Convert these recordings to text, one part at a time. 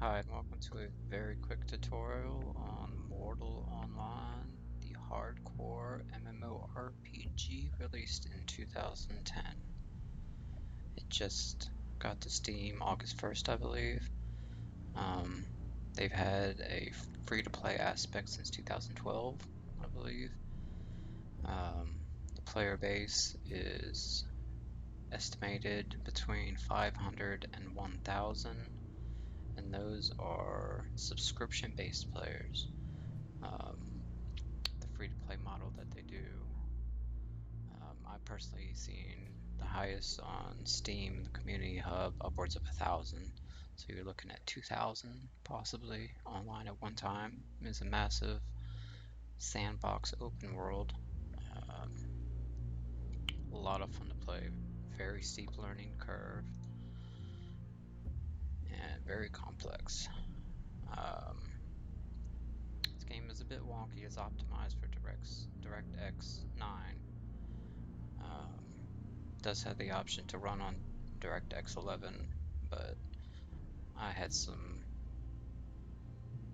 Hi and welcome to a very quick tutorial on Mortal Online, the hardcore MMORPG released in 2010. It just got to Steam August 1st, I believe. They've had a free-to-play aspect since 2012, I believe. The player base is estimated between 500 and 1,000. And those are subscription-based players. The free-to-play model that they do, I've personally seen the highest on Steam, the community hub, upwards of 1,000. So you're looking at 2,000 possibly online at one time. It's a massive sandbox open world. A lot of fun to play. Very steep learning curve and very complex. This game is a bit wonky. It's optimized for DirectX 9. Does have the option to run on DirectX 11, but I had some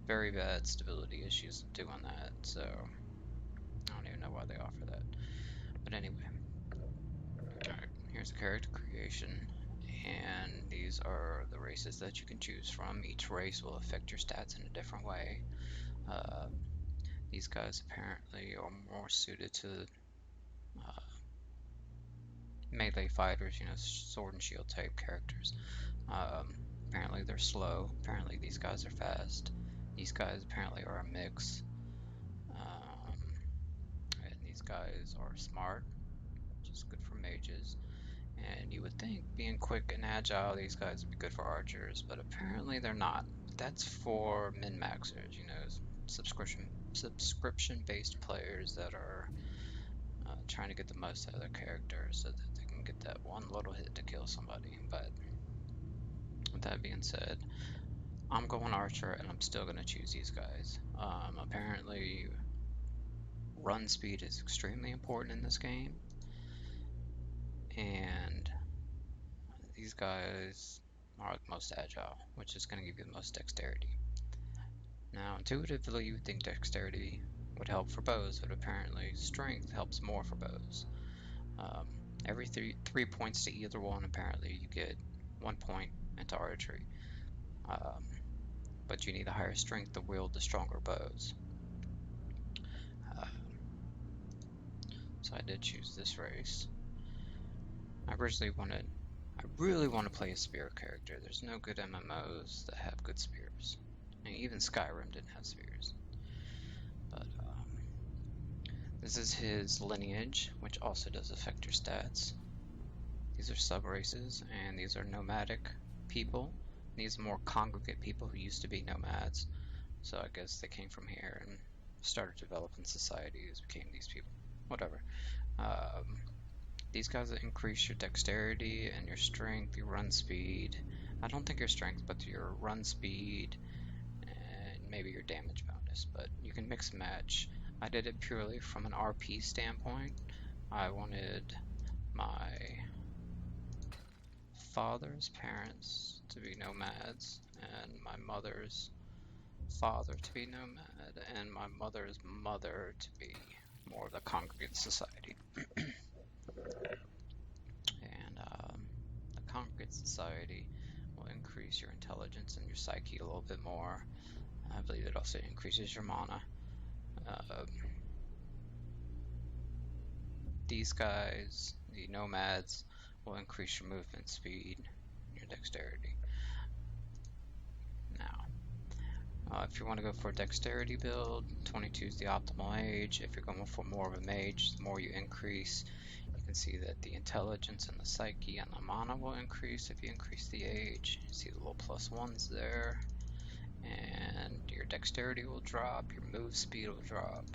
very bad stability issues doing that, so I don't even know why they offer that. But anyway, alright, here's the character creation, and these are the races that you can choose from. Each race will affect your stats in a different way. These guys apparently are more suited to melee fighters, sword and shield type characters. Apparently they're slow. Apparently these guys are fast. These guys apparently are a mix. And these guys are smart, which is good for mages. And you would think being quick and agile, these guys would be good for archers, but apparently they're not. That's for min-maxers, subscription-based players that are trying to get the most out of their character so that they can get that one little hit to kill somebody. But with that being said, I'm going archer and I'm still going to choose these guys. Apparently run speed is extremely important in this game, and these guys are the most agile, which is going to give you the most dexterity. Now intuitively you would think dexterity would help for bows, but apparently strength helps more for bows. Every three points to either one, apparently you get 1 point into archery. But you need a higher strength to wield the stronger bows. So I did choose this race. I really want to play a spear character. There's no good MMOs that have good spears. I mean, even Skyrim didn't have spears. But this is his lineage, which also does affect your stats. These are sub-races, and these are nomadic people. These are more congregate people who used to be nomads. So I guess they came from here and started developing societies, became these people. Whatever. These guys increase your dexterity and your strength, your run speed. I don't think your strength, but your run speed and maybe your damage bonus. But you can mix and match. I did it purely from an RP standpoint. I wanted my father's parents to be nomads, and my mother's father to be nomad, and my mother's mother to be more of the congregate society. And the congregate society will increase your intelligence and your psyche a little bit more. I believe it also increases your mana. These guys, the nomads, will increase your movement speed and your dexterity. Now, if you want to go for a dexterity build, 22 is the optimal age. If you're going for more of a mage, the more you increase, you can see that the intelligence and the psyche and the mana will increase if you increase the age. You see the little +1s there. And your dexterity will drop, your move speed will drop.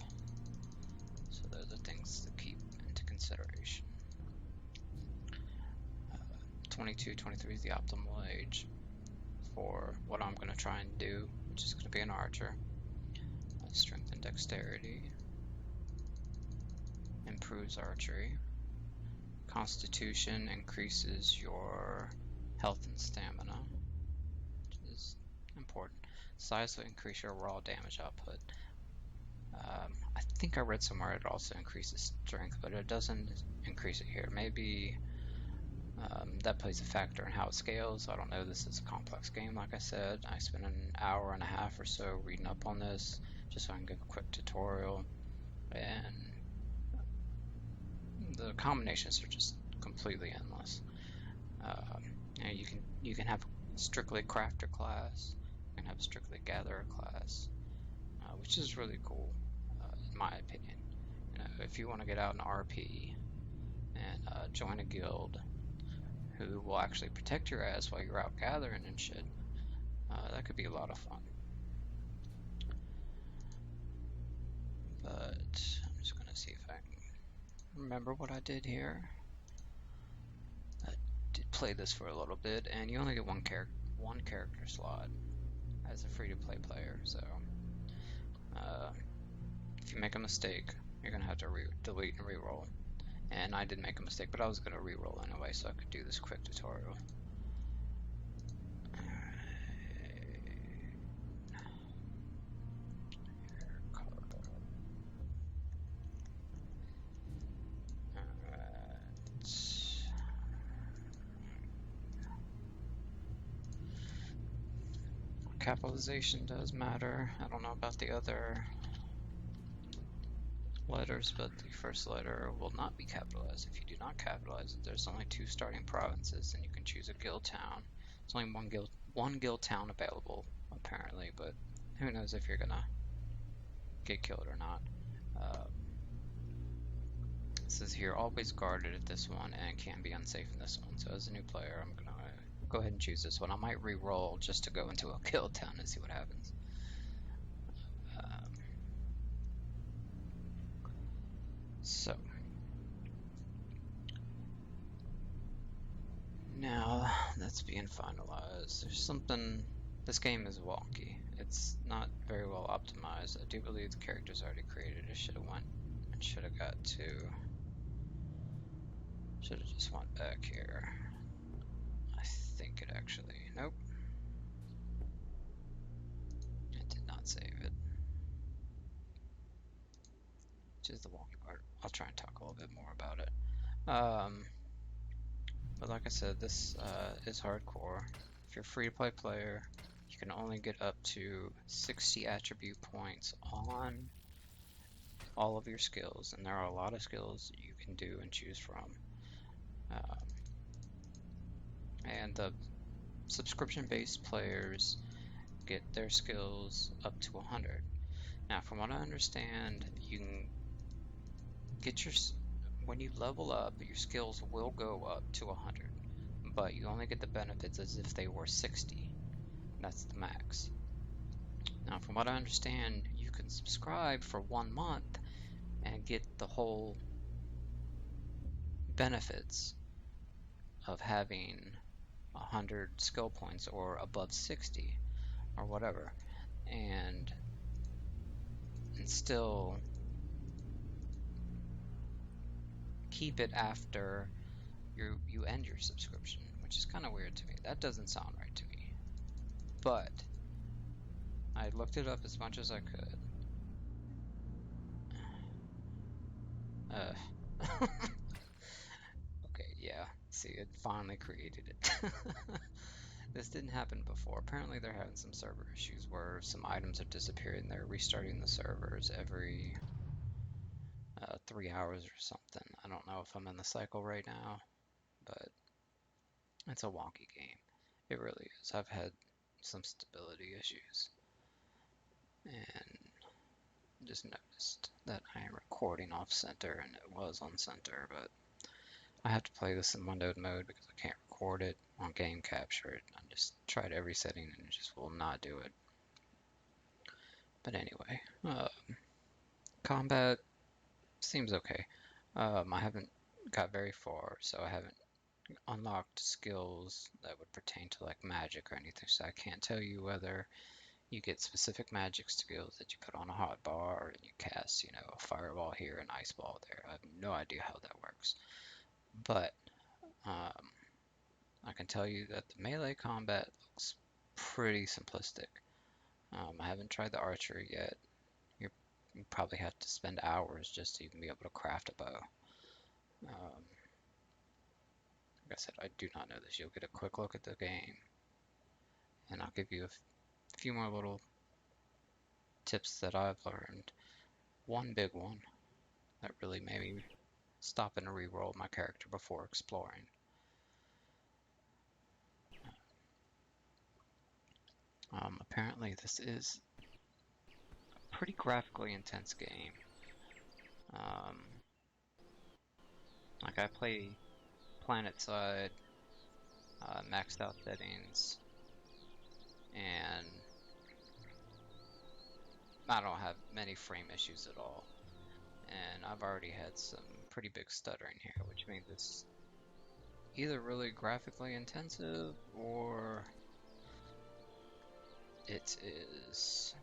So those are things to keep into consideration. 22, 23 is the optimal age for what I'm going to try and do, which is going to be an archer. Strength and dexterity improves archery. Constitution increases your health and stamina, which is important. Size will increase your raw damage output. I think I read somewhere it also increases strength, but it doesn't increase it here. Maybe that plays a factor in how it scales. I don't know. This is a complex game, like I said. I spent an hour and a half or so reading up on this just so I can give a quick tutorial. And the combinations are just completely endless. You can have strictly crafter class, you can have strictly gatherer class, which is really cool, in my opinion. If you want to get out an RP and join a guild who will actually protect your ass while you're out gathering and shit, that could be a lot of fun. But I'm just gonna see if I can remember what I did here. I did play this for a little bit, and you only get one character slot as a free-to-play player. So if you make a mistake, you're gonna have to delete and re-roll. And I did make a mistake, but I was gonna re-roll anyway, so I could do this quick tutorial. Capitalization does matter. I don't know about the other letters, but the first letter will not be capitalized. If you do not capitalize it, there's only 2 starting provinces, and you can choose a guild town. There's only one guild town available, apparently, but who knows if you're gonna get killed or not. It says here, always guarded at this one, and can be unsafe in this one. So as a new player, I'm gonna go ahead and choose this one. I might re-roll just to go into a guild town and see what happens. So now that's being finalized. There's something. This game is wonky. It's not very well optimized. I do believe the character's already created. It should have went and should have got to. Should have just went back here. I think it actually. Nope. It did not save it. Which is the wonky part. I'll try and talk a little bit more about it. But like I said, this is hardcore. If you're a free-to-play player, you can only get up to 60 attribute points on all of your skills, and there are a lot of skills you can do and choose from. And the subscription-based players get their skills up to 100. Now, from what I understand, you can get when you level up, your skills will go up to 100, but you only get the benefits as if they were 60. That's the max. Now, from what I understand, you can subscribe for 1 month and get the whole benefits of having 100 skill points or above 60 or whatever, and still keep it after you end your subscription, which is kind of weird to me. That doesn't sound right to me. But I looked it up as much as I could. Okay, yeah. See, it finally created it. This didn't happen before. Apparently they're having some server issues where some items are disappearing. They're restarting the servers every 3 hours or something. I don't know if I'm in the cycle right now, but it's a wonky game. It really is. I've had some stability issues, and just noticed that I am recording off center, and it was on center, but I have to play this in windowed mode because I can't record it on game capture. I just tried every setting and it just will not do it. But anyway, combat seems okay. I haven't got very far, so I haven't unlocked skills that would pertain to like magic or anything, so I can't tell you whether you get specific magic skills that you put on a hotbar and you cast, a fireball here, an ice ball there. I have no idea how that works. But I can tell you that the melee combat looks pretty simplistic. I haven't tried the archery yet. You probably have to spend hours just to even be able to craft a bow. Like I said, I do not know this. You'll get a quick look at the game, and I'll give you a few more little tips that I've learned. One big one that really made me stop and re-roll my character before exploring. Apparently this is a pretty graphically intense game. Like I play PlanetSide, maxed out settings, and I don't have many frame issues at all. And I've already had some pretty big stuttering here, which means it's either really graphically intensive or it is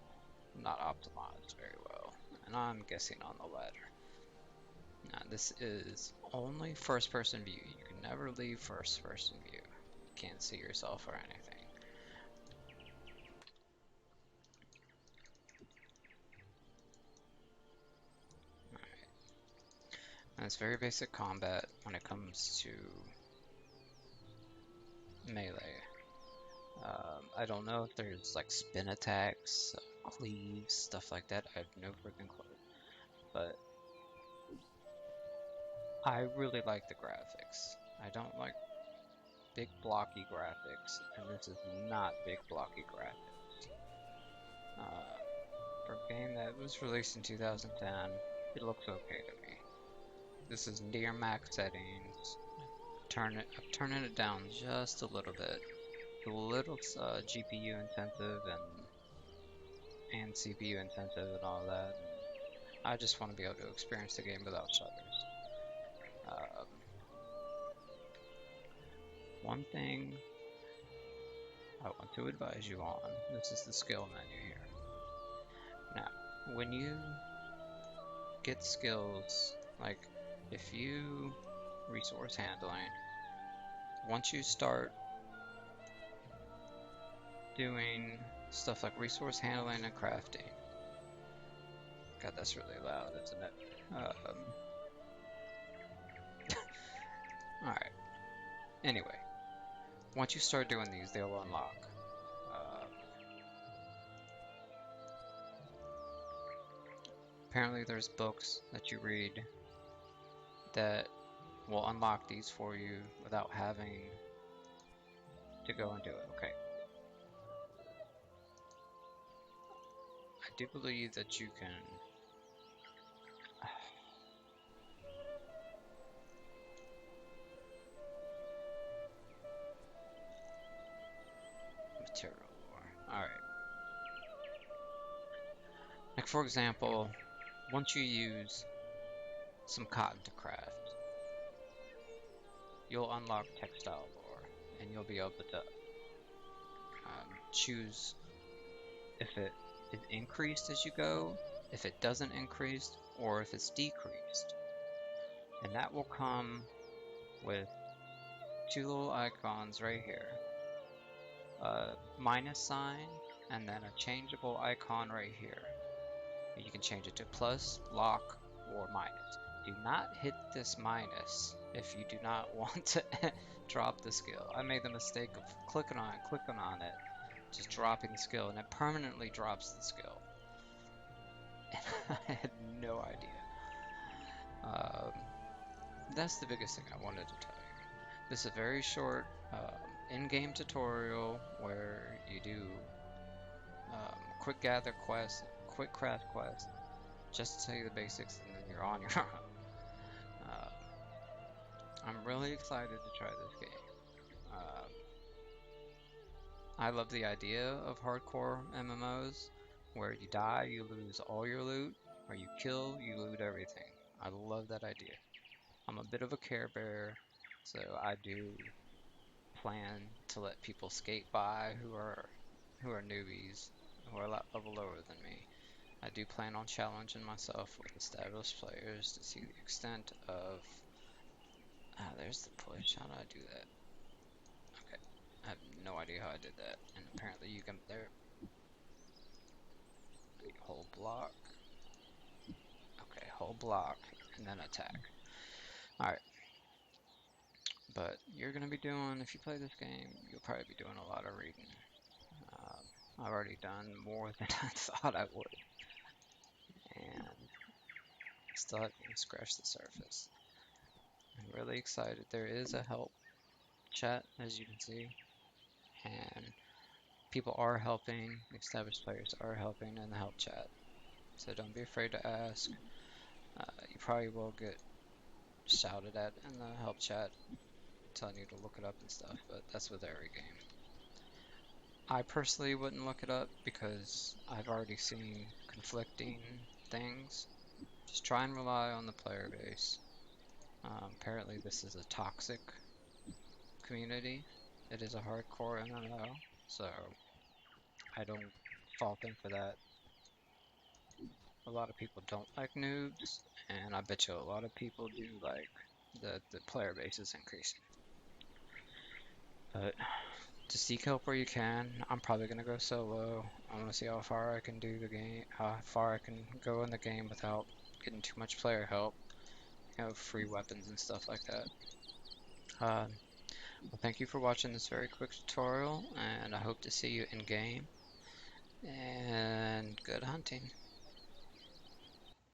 not optimized very well. And I'm guessing on the latter. Now, this is only first-person view. You can never leave first-person view. You can't see yourself or anything. And it's very basic combat when it comes to melee. I don't know if there's like spin attacks, cleaves, stuff like that. I have no freaking clue. But I really like the graphics. I don't like big blocky graphics, and this is not big blocky graphics. For a game that was released in 2010, it looks okay to me. This is near max settings. I'm turning it down just a little bit. It's a little GPU intensive and CPU intensive and all that. And I just want to be able to experience the game without shudders. One thing I want to advise you on, this is the skill menu here. Now, when you get skills, like if you resource handling, once you start doing stuff like resource handling and crafting, God, that's really loud, isn't it? Alright. Anyway, once you start doing these, they'll unlock. Apparently there's books that you read that will unlock these for you without having to go and do it. Okay. I do believe that you can... Material ore. Alright. Like for example, once you use some cotton to craft, you'll unlock textile ore, and you'll be able to choose if it is increased as you go, if it doesn't increase, or if it's decreased. And that will come with two little icons right here. A minus sign, and then a changeable icon right here. You can change it to plus, lock, or minus. Do not hit this minus if you do not want to drop the skill. I made the mistake of clicking on it, just dropping the skill, and it permanently drops the skill. And I had no idea. That's the biggest thing I wanted to tell you. This is a very short in-game tutorial where you do quick gather quests, quick craft quests, just to tell you the basics, and then you're on your own. I'm really excited to try this game. I love the idea of hardcore MMOs, where you die, you lose all your loot, or you kill, you loot everything. I love that idea. I'm a bit of a Care Bear, so I do plan to let people skate by who are newbies, who are a lot level lower than me. I do plan on challenging myself with established players to see the extent of... there's the push. How do I do that? Okay. I have no idea how I did that. And apparently you can... There. Hold block. Okay, hold block, and then attack. Alright. But you're gonna be doing, if you play this game, you'll probably be doing a lot of reading. I've already done more than I thought I would. And still haven't even scratched the surface. I'm really excited. There is a help chat, as you can see. And people are helping, established players are helping in the help chat. So don't be afraid to ask. You probably will get shouted at in the help chat, telling you to look it up and stuff, but that's with every game. I personally wouldn't look it up because I've already seen conflicting things. Just try and rely on the player base. Apparently this is a toxic community. It is a hardcore MMO, so I don't fault them for that. A lot of people don't like noobs, and I bet you a lot of people do like the player base is increasing. But to seek help where you can. I'm probably gonna go solo. I want to see how far I can do the game, how far I can go in the game without getting too much player help. You know, free weapons and stuff like that. Well, thank you for watching this very quick tutorial, and I hope to see you in game. And good hunting.